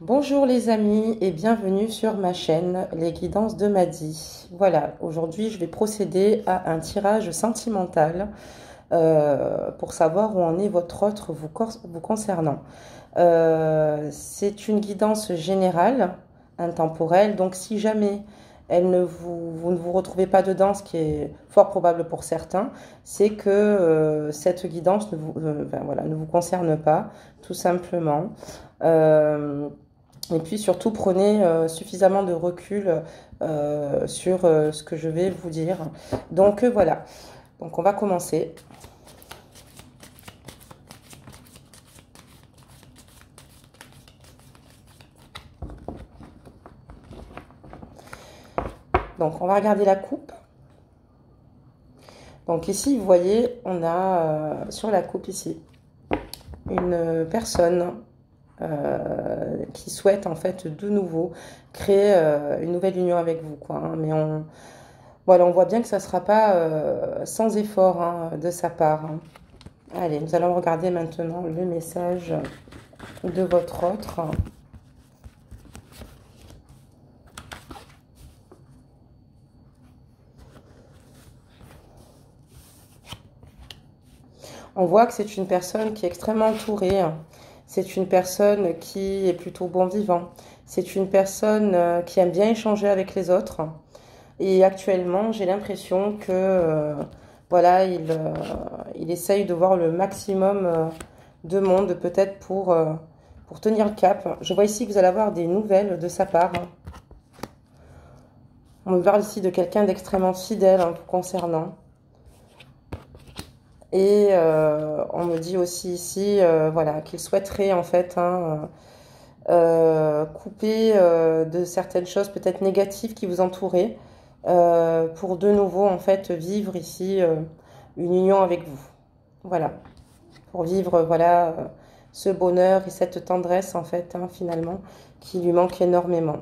Bonjour les amis et bienvenue sur ma chaîne Les Guidances de Madi. Voilà, aujourd'hui je vais procéder à un tirage sentimental pour savoir où en est votre autre vous concernant. C'est une guidance générale, intemporelle, donc si jamais vous ne vous retrouvez pas dedans, ce qui est fort probable pour certains, c'est que cette guidance ne vous concerne pas, tout simplement. Et puis surtout, prenez suffisamment de recul sur ce que je vais vous dire. Donc voilà, donc on va commencer. Donc on va regarder la coupe. Donc ici, vous voyez, on a sur la coupe ici une personne qui souhaite en fait de nouveau créer une nouvelle union avec vous, quoi, hein. Mais voilà, on voit bien que ça ne sera pas sans effort, hein, de sa part, hein. Allez, nous allons regarder maintenant le message de votre autre. On voit que c'est une personne qui est extrêmement entourée. C'est une personne qui est plutôt bon vivant. C'est une personne qui aime bien échanger avec les autres. Et actuellement, j'ai l'impression que voilà, il essaye de voir le maximum de monde, peut-être pour tenir le cap. Je vois ici que vous allez avoir des nouvelles de sa part. On me parle ici de quelqu'un d'extrêmement fidèle, hein, vous concernant. Et on me dit aussi ici voilà, qu'il souhaiterait en fait, hein, couper de certaines choses peut-être négatives qui vous entouraient pour de nouveau en fait vivre ici une union avec vous. Voilà, pour vivre voilà ce bonheur et cette tendresse en fait, hein, finalement, qui lui manque énormément.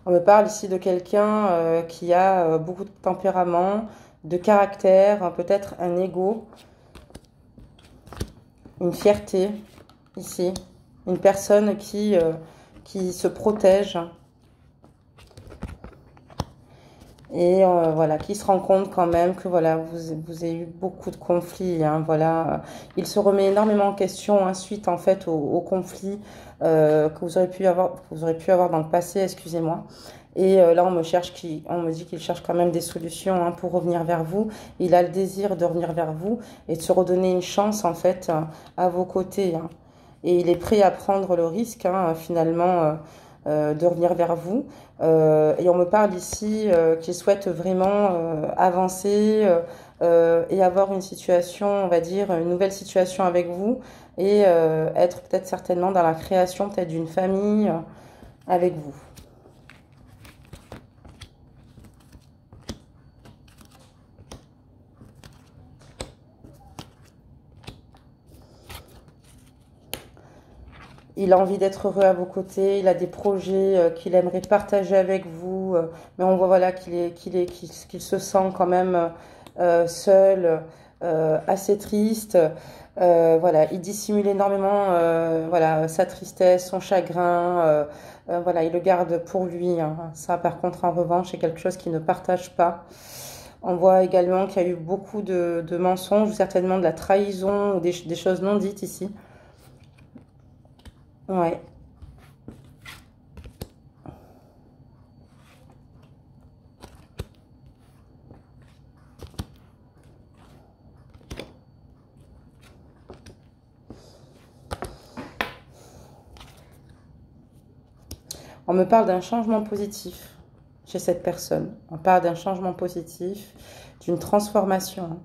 On me parle ici de quelqu'un qui a beaucoup de tempérament, de caractère, hein, peut-être un ego, une fierté ici, une personne qui se protège et voilà, qui se rend compte quand même que voilà, vous avez eu beaucoup de conflits, hein, voilà. Il se remet énormément en question, hein, suite en fait au conflit que vous aurez pu avoir dans le passé, excusez-moi. Et là, on me dit qu'il cherche quand même des solutions, hein, pour revenir vers vous. Il a le désir de revenir vers vous et de se redonner une chance, en fait, à vos côtés, hein. Et il est prêt à prendre le risque, hein, finalement, de revenir vers vous. Et on me parle ici qu'il souhaite vraiment avancer et avoir une situation, on va dire, une nouvelle situation avec vous et être peut-être certainement dans la création peut-être d'une famille avec vous. Il a envie d'être heureux à vos côtés, il a des projets qu'il aimerait partager avec vous, mais on voit voilà qu'il se sent quand même seul, assez triste. Voilà, il dissimule énormément voilà, sa tristesse, son chagrin. Voilà, il le garde pour lui, hein. Ça, par contre, en revanche, c'est quelque chose qu'il ne partage pas. On voit également qu'il y a eu beaucoup de mensonges, ou certainement de la trahison, ou des choses non dites ici. Ouais. On me parle d'un changement positif chez cette personne. On parle d'un changement positif, d'une transformation, hein,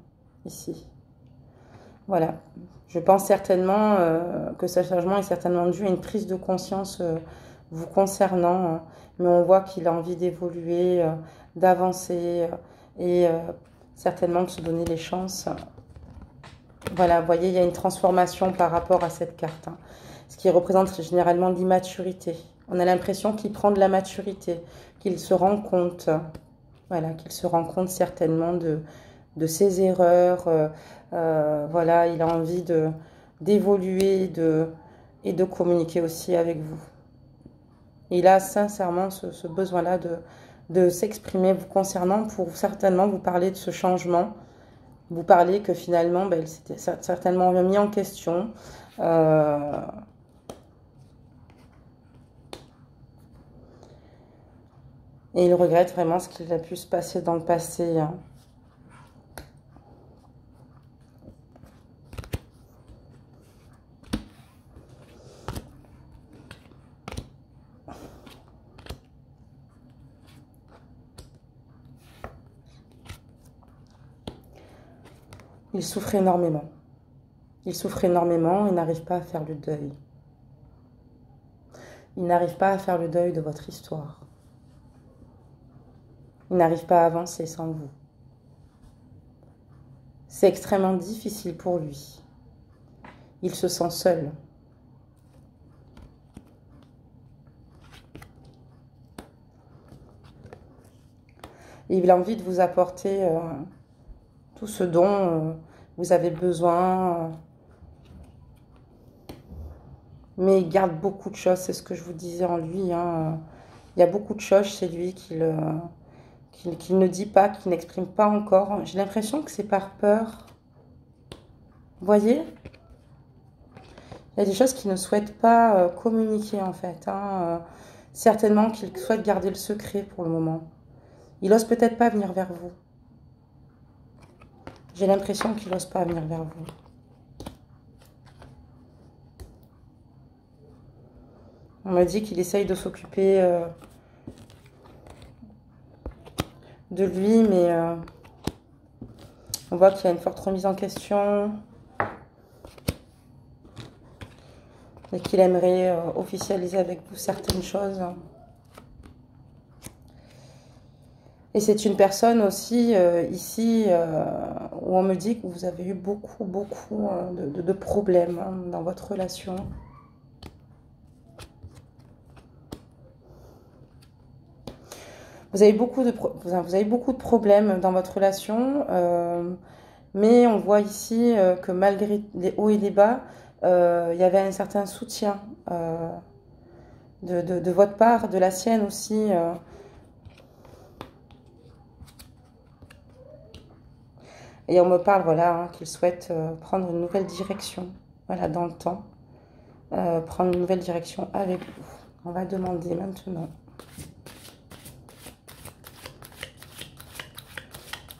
ici. Voilà. Je pense certainement que ce changement est certainement dû à une prise de conscience vous concernant, hein. Mais on voit qu'il a envie d'évoluer, d'avancer et certainement de se donner les chances. Voilà, vous voyez, il y a une transformation par rapport à cette carte, hein, ce qui représente généralement l'immaturité. On a l'impression qu'il prend de la maturité, qu'il se rend compte, voilà, qu'il se rend compte certainement de ses erreurs. Voilà, il a envie d'évoluer, et de communiquer aussi avec vous. Il a sincèrement ce besoin-là de s'exprimer vous concernant pour certainement vous parler de ce changement. Vous parler que finalement, il s'était certainement remis en question. Et il regrette vraiment ce qu'il a pu se passer dans le passé. Hein. Il souffre énormément. Il souffre énormément et n'arrive pas à faire le deuil. Il n'arrive pas à faire le deuil de votre histoire. Il n'arrive pas à avancer sans vous. C'est extrêmement difficile pour lui. Il se sent seul. Et il a envie de vous apporter tout ce dont vous avez besoin. Mais il garde beaucoup de choses, c'est ce que je vous disais en lui. Hein. Il y a beaucoup de choses chez lui qu'il ne dit pas, qu'il n'exprime pas encore. J'ai l'impression que c'est par peur. Vous voyez? Il y a des choses qu'il ne souhaite pas communiquer en fait. Hein. Certainement qu'il souhaite garder le secret pour le moment. Il n'ose peut-être pas venir vers vous. J'ai l'impression qu'il n'ose pas venir vers vous. On m'a dit qu'il essaye de s'occuper de lui, mais on voit qu'il y a une forte remise en question et qu'il aimerait officialiser avec vous certaines choses. Et c'est une personne aussi ici où on me dit que vous avez eu beaucoup de problèmes hein, dans votre relation. Vous avez beaucoup de problèmes dans votre relation, mais on voit ici que malgré les hauts et les bas, il y avait un certain soutien de votre part, de la sienne aussi. Et on me parle voilà, hein, qu'il souhaite prendre une nouvelle direction voilà, dans le temps, prendre une nouvelle direction avec vous. On va demander maintenant.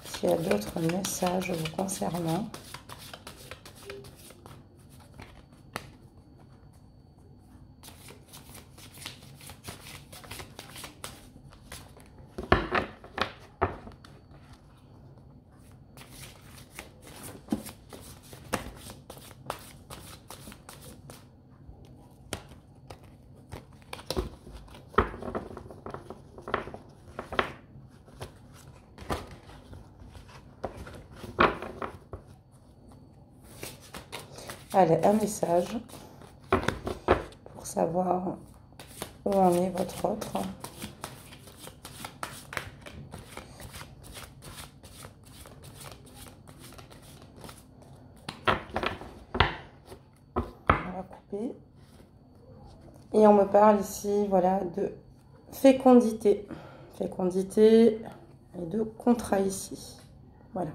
S'il y a d'autres messages vous concernant. Allez, un message pour savoir où en est votre autre. On va couper. Et on me parle ici, voilà, de fécondité. Fécondité et de contrat ici. Voilà.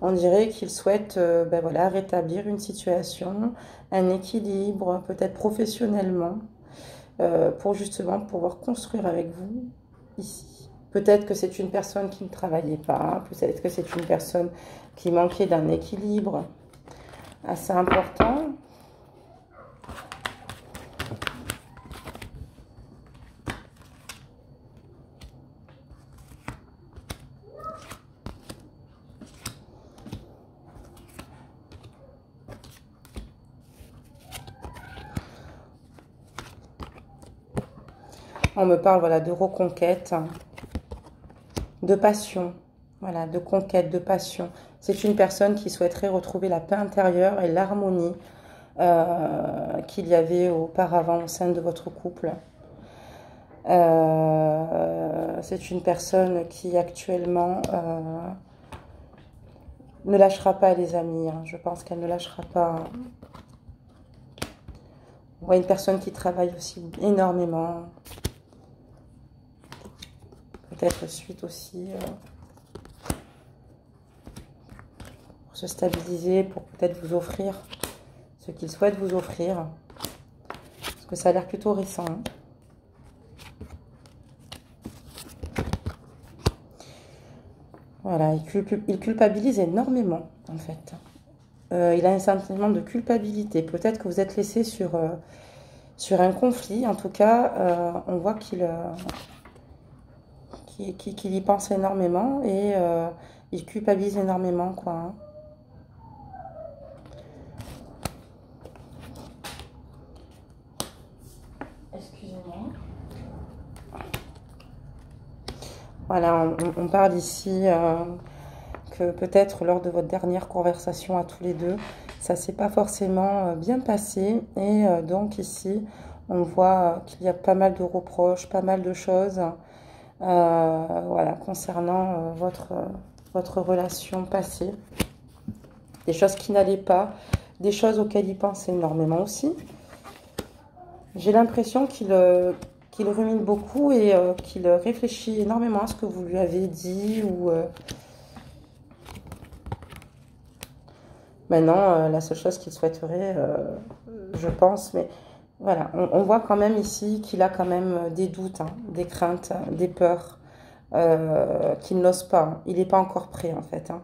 On dirait qu'il souhaite voilà, rétablir une situation, un équilibre, peut-être professionnellement, pour justement pouvoir construire avec vous ici. Peut-être que c'est une personne qui ne travaillait pas, peut-être que c'est une personne qui manquait d'un équilibre assez important. On me parle voilà, de reconquête, de passion, voilà, de conquête, de passion. C'est une personne qui souhaiterait retrouver la paix intérieure et l'harmonie qu'il y avait auparavant au sein de votre couple. C'est une personne qui actuellement ne lâchera pas les amis. Hein. Je pense qu'elle ne lâchera pas On voit une personne qui travaille aussi énormément. Peut-être suite aussi pour se stabiliser, pour peut-être vous offrir ce qu'il souhaite vous offrir. Parce que ça a l'air plutôt récent. Hein. Voilà, il culpabilise énormément, en fait. Il a un sentiment de culpabilité. Peut-être que vous êtes laissé sur un conflit. En tout cas, on voit qu'il y pense énormément et il culpabilise énormément, quoi. Hein. Excusez-moi. Voilà, on parle ici que peut-être lors de votre dernière conversation à tous les deux, ça s'est pas forcément bien passé. Et donc ici, on voit qu'il y a pas mal de reproches, pas mal de choses voilà, concernant votre relation passée. Des choses qui n'allaient pas, des choses auxquelles il pense énormément aussi. J'ai l'impression qu'il rumine beaucoup et qu'il réfléchit énormément à ce que vous lui avez dit. Ou maintenant, la seule chose qu'il souhaiterait, je pense, mais voilà, on voit quand même ici qu'il a quand même des doutes, hein, des craintes, des peurs, qu'il n'ose pas. Hein. Il n'est pas encore prêt en fait. Hein.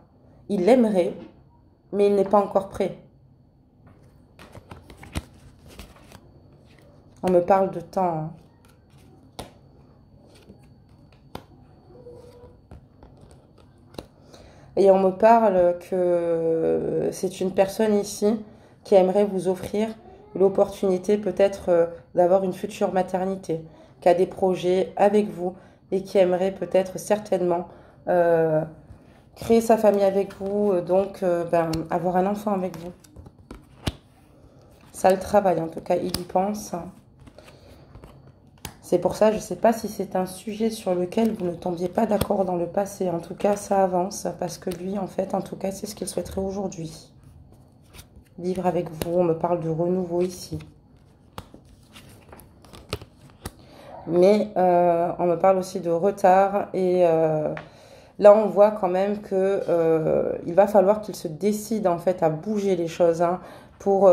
Il l'aimerait, mais il n'est pas encore prêt. On me parle de temps. Hein. Et on me parle que c'est une personne ici qui aimerait vous offrir l'opportunité peut-être d'avoir une future maternité, qui a des projets avec vous et qui aimerait peut-être certainement créer sa famille avec vous, donc avoir un enfant avec vous. Ça le travaille, en tout cas, il y pense. C'est pour ça, je ne sais pas si c'est un sujet sur lequel vous ne tombiez pas d'accord dans le passé. En tout cas, ça avance parce que lui, en fait, en tout cas, c'est ce qu'il souhaiterait aujourd'hui. Vivre avec vous, on me parle de renouveau ici. Mais on me parle aussi de retard et là, on voit quand même que il va falloir qu'il se décide en fait à bouger les choses hein, pour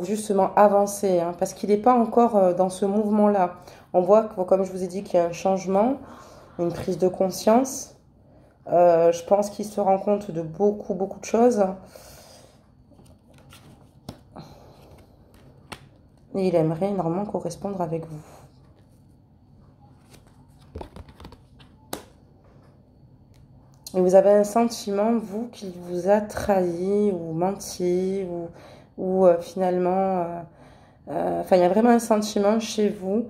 justement avancer, hein, parce qu'il n'est pas encore dans ce mouvement-là. On voit, comme je vous ai dit, qu'il y a un changement, une prise de conscience. Je pense qu'il se rend compte de beaucoup, beaucoup de choses. Et il aimerait énormément correspondre avec vous. Et vous avez un sentiment, vous, qu'il vous a trahi ou menti ou finalement... Enfin, il y a vraiment un sentiment chez vous,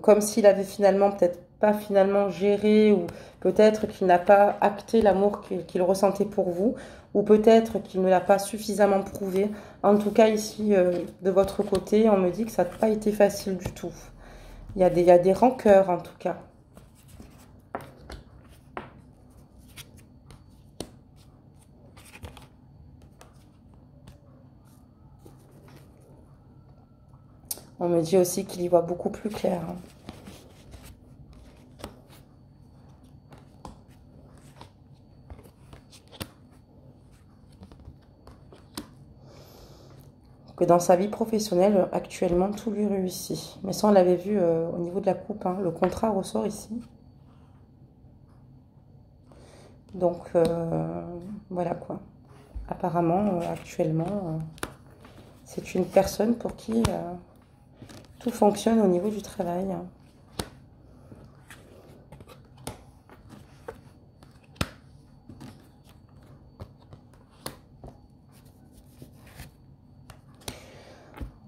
comme s'il avait finalement, peut-être pas finalement géré, ou peut-être qu'il n'a pas acté l'amour qu'il ressentait pour vous, ou peut-être qu'il ne l'a pas suffisamment prouvé. En tout cas, ici, de votre côté, on me dit que ça n'a pas été facile du tout. Il y a des rancœurs, en tout cas. On me dit aussi qu'il y voit beaucoup plus clair. Hein. Que dans sa vie professionnelle, actuellement, tout lui réussit. Mais ça, on l'avait vu au niveau de la coupe. Hein. Le contrat ressort ici. Donc, voilà quoi. Apparemment, actuellement, c'est une personne pour qui tout fonctionne au niveau du travail. Hein.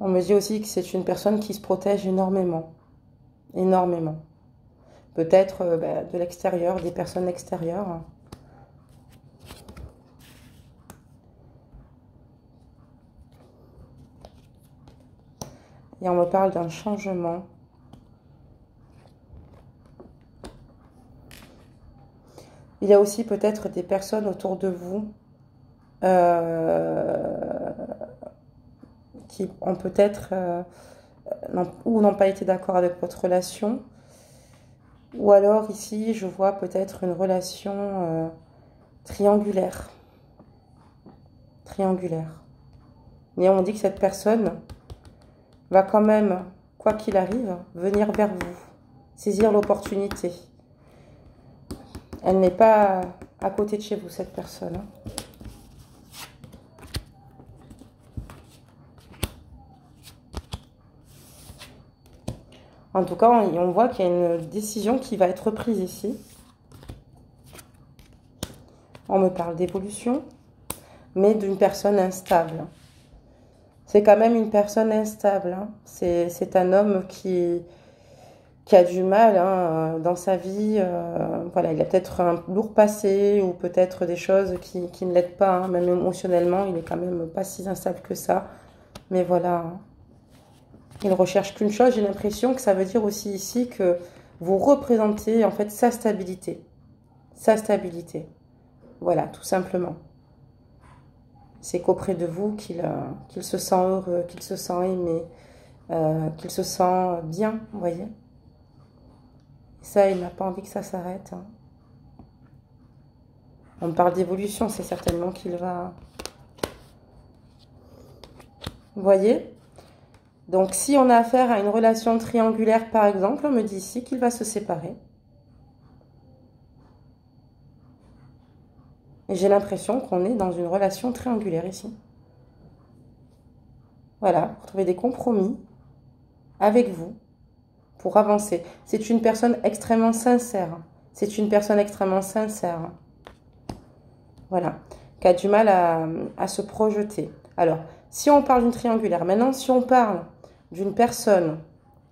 On me dit aussi que c'est une personne qui se protège énormément. Énormément. Peut-être de l'extérieur, des personnes extérieures. Hein. Et on me parle d'un changement. Il y a aussi peut-être des personnes autour de vous qui ont peut-être ou n'ont pas été d'accord avec votre relation. Ou alors ici, je vois peut-être une relation triangulaire. Triangulaire. Mais on dit que cette personne va quand même, quoi qu'il arrive, venir vers vous, saisir l'opportunité. Elle n'est pas à côté de chez vous, cette personne. En tout cas, on voit qu'il y a une décision qui va être prise ici. On me parle d'évolution, mais d'une personne instable. C'est quand même une personne instable. Hein. C'est un homme qui a du mal hein, dans sa vie. Voilà, il a peut-être un lourd passé ou peut-être des choses qui ne l'aident pas. Hein. Même émotionnellement, il est quand même pas si instable que ça. Mais voilà, hein. Il recherche qu'une chose. J'ai l'impression que ça veut dire aussi ici que vous représentez en fait sa stabilité. Sa stabilité. Voilà, tout simplement. C'est qu'auprès de vous qu'il se sent heureux, qu'il se sent aimé, qu'il se sent bien, vous voyez. Ça, il n'a pas envie que ça s'arrête. Hein. On parle d'évolution, c'est certainement qu'il va... Vous voyez? Donc, si on a affaire à une relation triangulaire, par exemple, on me dit ici qu'il va se séparer. Et j'ai l'impression qu'on est dans une relation triangulaire ici. Voilà, pour trouver des compromis avec vous pour avancer. C'est une personne extrêmement sincère. C'est une personne extrêmement sincère. Voilà, qui a du mal à se projeter. Alors, si on parle d'une triangulaire, maintenant, si on parle d'une personne,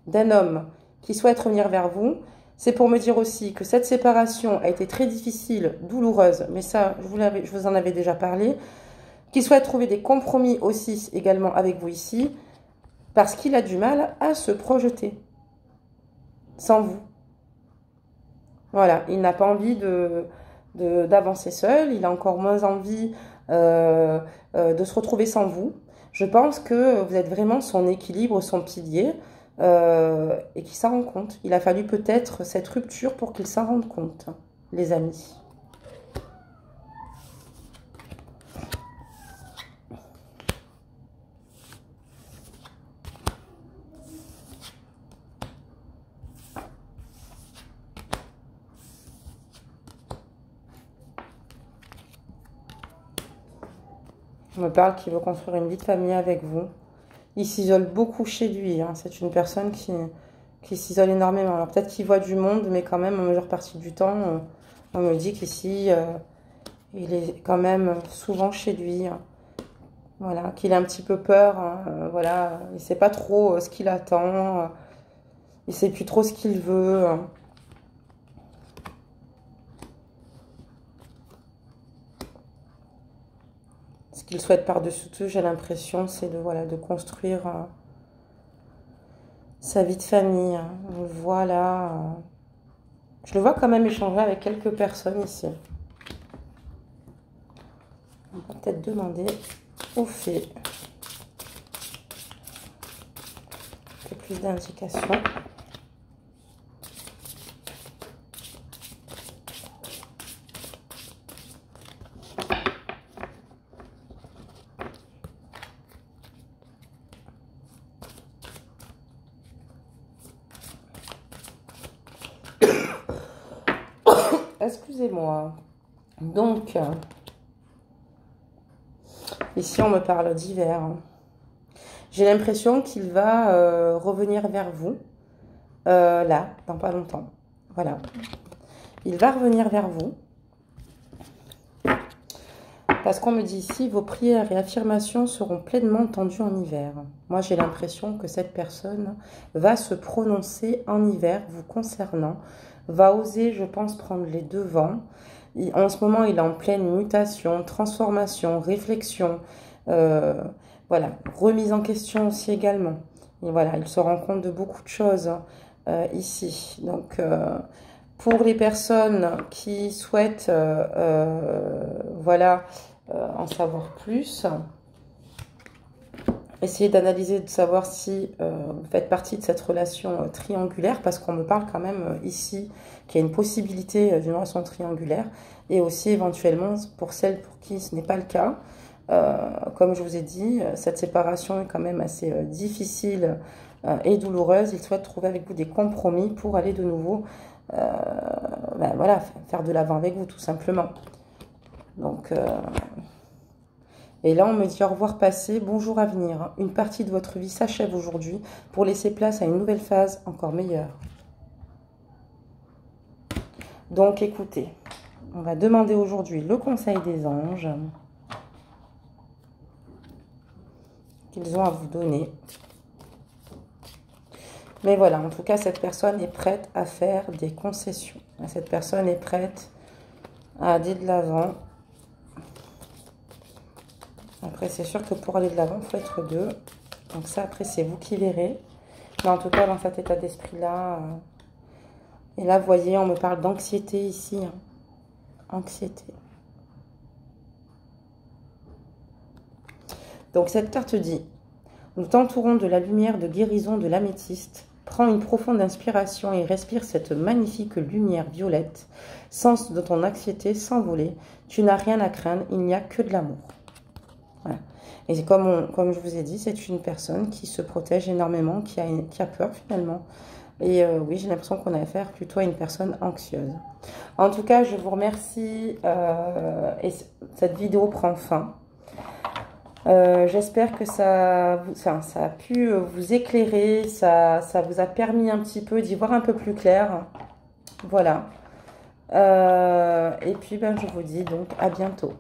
d'un homme qui souhaite revenir vers vous, c'est pour me dire aussi que cette séparation a été très difficile, douloureuse, mais ça, je vous en avais déjà parlé, qu'il souhaite trouver des compromis aussi également avec vous ici, parce qu'il a du mal à se projeter sans vous. Voilà, il n'a pas envie d'avancer seul, il a encore moins envie de se retrouver sans vous. Je pense que vous êtes vraiment son équilibre, son pilier, et qu'il s'en rend compte. Il a fallu peut-être cette rupture pour qu'il s'en rende compte, les amis. On me parle qu'il veut construire une vie de famille avec vous. Il s'isole beaucoup chez lui. Hein. C'est une personne qui s'isole énormément. Alors peut-être qu'il voit du monde, mais quand même, en majeure partie du temps, on me dit qu'ici, il est quand même souvent chez lui. Hein. Voilà, qu'il a un petit peu peur. Hein. Voilà, il ne sait pas trop ce qu'il attend. Il ne sait plus trop ce qu'il veut. Hein. Ce qu'il souhaite par-dessus tout, j'ai l'impression, c'est de construire sa vie de famille. Hein. On le voit là. Je le vois quand même échanger avec quelques personnes ici. On va peut-être demander aux fées un peu plus d'indications. Excusez-moi. Donc, ici, on me parle d'hiver. J'ai l'impression qu'il va revenir vers vous, là, dans pas longtemps. Voilà. Il va revenir vers vous. Parce qu'on me dit ici, vos prières et affirmations seront pleinement entendues en hiver. Moi, j'ai l'impression que cette personne va se prononcer en hiver vous concernant, va oser, je pense, prendre les devants. En ce moment, il est en pleine mutation, transformation, réflexion, voilà, remise en question aussi également. Et voilà, il se rend compte de beaucoup de choses ici. Donc, pour les personnes qui souhaitent, voilà, en savoir plus, Essayez d'analyser, de savoir si vous faites partie de cette relation triangulaire, parce qu'on me parle quand même ici qu'il y a une possibilité d'une relation triangulaire, et aussi éventuellement pour celles pour qui ce n'est pas le cas. Comme je vous ai dit, cette séparation est quand même assez difficile et douloureuse. Il souhaite trouver avec vous des compromis pour aller de nouveau voilà, faire de l'avant avec vous, tout simplement. Donc... Et là, on me dit au revoir passé, bonjour à venir. Une partie de votre vie s'achève aujourd'hui pour laisser place à une nouvelle phase encore meilleure. Donc, écoutez, on va demander aujourd'hui le conseil des anges qu'ils ont à vous donner. Mais voilà, en tout cas, cette personne est prête à faire des concessions. Cette personne est prête à aller de l'avant. Après, c'est sûr que pour aller de l'avant, il faut être deux. Donc ça, après, c'est vous qui verrez. Mais en tout cas, dans cet état d'esprit-là... Et là, vous voyez, on me parle d'anxiété ici. Hein. Anxiété. Donc cette carte dit, nous t'entourons de la lumière de guérison de l'améthyste. Prends une profonde inspiration et respire cette magnifique lumière violette. Sens de ton anxiété s'envoler. Tu n'as rien à craindre, il n'y a que de l'amour. Voilà. Et comme je vous ai dit, c'est une personne qui se protège énormément, qui a peur finalement. Et oui, j'ai l'impression qu'on a affaire plutôt à une personne anxieuse. En tout cas, je vous remercie. Et cette vidéo prend fin. J'espère que ça a pu vous éclairer. Ça vous a permis un petit peu d'y voir un peu plus clair. Voilà. Et puis, ben, je vous dis donc à bientôt.